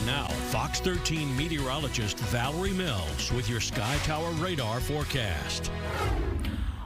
And now, Fox 13 meteorologist Valerie Mills with your Sky Tower radar forecast.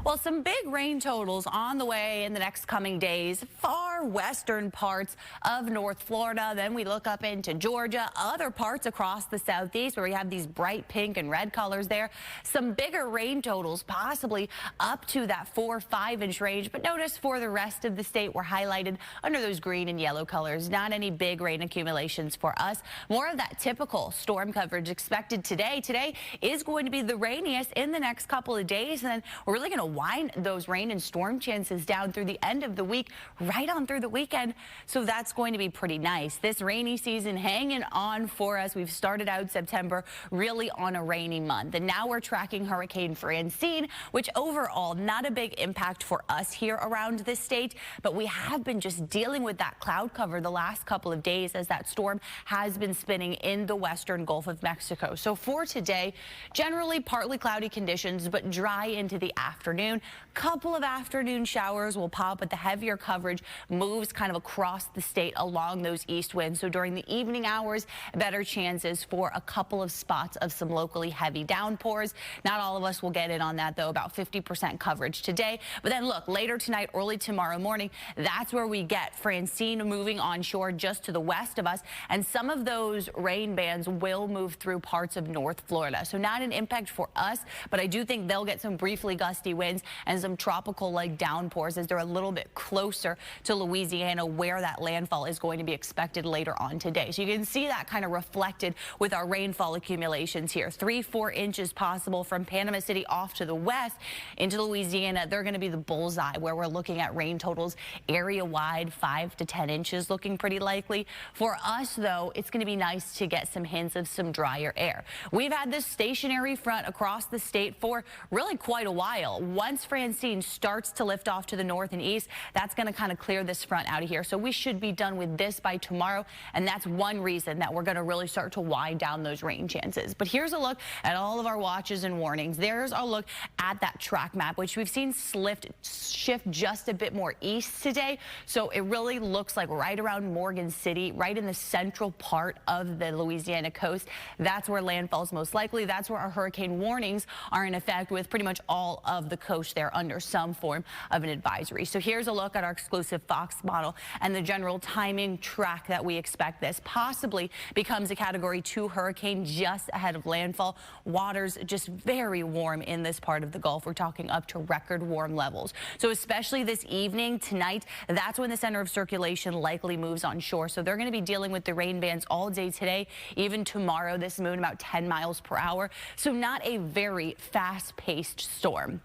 Well, some big rain totals on the way in the next coming days. Far western parts of North Florida. Then we look up into Georgia, other parts across the southeast where we have these bright pink and red colors there. Some bigger rain totals, possibly up to that 4 or 5 inch range. But notice for the rest of the state, we're highlighted under those green and yellow colors. Not any big rain accumulations for us. More of that typical storm coverage expected today. Today is going to be the rainiest in the next couple of days. And then we're really going to wind those rain and storm chances down through the end of the week, right on through the weekend. So that's going to be pretty nice. This rainy season hanging on for us. We've started out September really on a rainy month, and now we're tracking Hurricane Francine, which overall not a big impact for us here around this state, but we have been just dealing with that cloud cover the last couple of days as that storm has been spinning in the western Gulf of Mexico. So for today, generally partly cloudy conditions, but dry into the afternoon. Couple of afternoon showers will pop, but the heavier coverage moves kind of across the state along those east winds. So during the evening hours, better chances for a couple of spots of some locally heavy downpours. Not all of us will get in on that, though. About 50% coverage today. But then look, later tonight, early tomorrow morning, that's where we get Francine moving onshore just to the west of us. And some of those rain bands will move through parts of North Florida. So not an impact for us, but I do think they'll get some briefly gusty winds and some tropical-like downpours as they're a little bit closer to Louisiana, where that landfall is going to be expected later on today. So you can see that kind of reflected with our rainfall accumulations here. 3-4 inches possible from Panama City off to the west into Louisiana. They're going to be the bullseye where we're looking at rain totals area-wide, 5 to 10 inches looking pretty likely. For us, though, it's going to be nice to get some hints of some drier air. We've had this stationary front across the state for really quite a while. Once Francine starts to lift off to the north and east, that's going to kind of clear this front out of here. So we should be done with this by tomorrow, and that's one reason that we're going to really start to wind down those rain chances. But here's a look at all of our watches and warnings. There's a look at that track map, which we've seen shift just a bit more east today. So it really looks like right around Morgan City, right in the central part of the Louisiana coast. That's where landfall is most likely. That's where our hurricane warnings are in effect, with pretty much all of the coast there under some form of an advisory. So here's a look at our exclusive Fox model and the general timing track that we expect. This possibly becomes a Category 2 hurricane just ahead of landfall. Waters just very warm in this part of the Gulf. We're talking up to record warm levels. So especially this evening, tonight, that's when the center of circulation likely moves on shore. So they're going to be dealing with the rain bands all day today, even tomorrow. This moon about 10 miles per hour. So not a very fast-paced storm.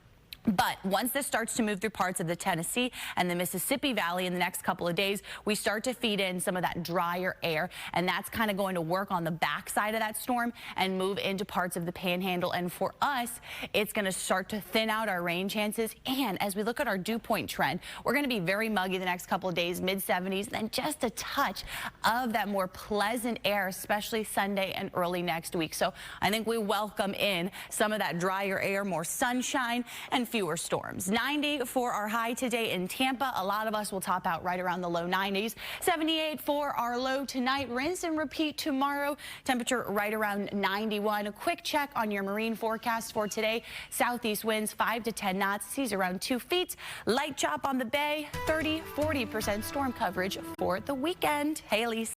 But once this starts to move through parts of the Tennessee and the Mississippi Valley in the next couple of days, we start to feed in some of that drier air, and that's kind of going to work on the backside of that storm and move into parts of the Panhandle. And for us, it's going to start to thin out our rain chances. And as we look at our dew point trend, we're going to be very muggy the next couple of days, mid-70s, then just a touch of that more pleasant air, especially Sunday and early next week. So I think we welcome in some of that drier air, more sunshine, and fewer storms. 90 for our high today in Tampa. A lot of us will top out right around the low 90s. 78 for our low tonight. Rinse and repeat tomorrow. Temperature right around 91. A quick check on your marine forecast for today. Southeast winds 5 to 10 knots. Seas around 2 feet. Light chop on the bay. 30-40% storm coverage for the weekend. Hey, Elise.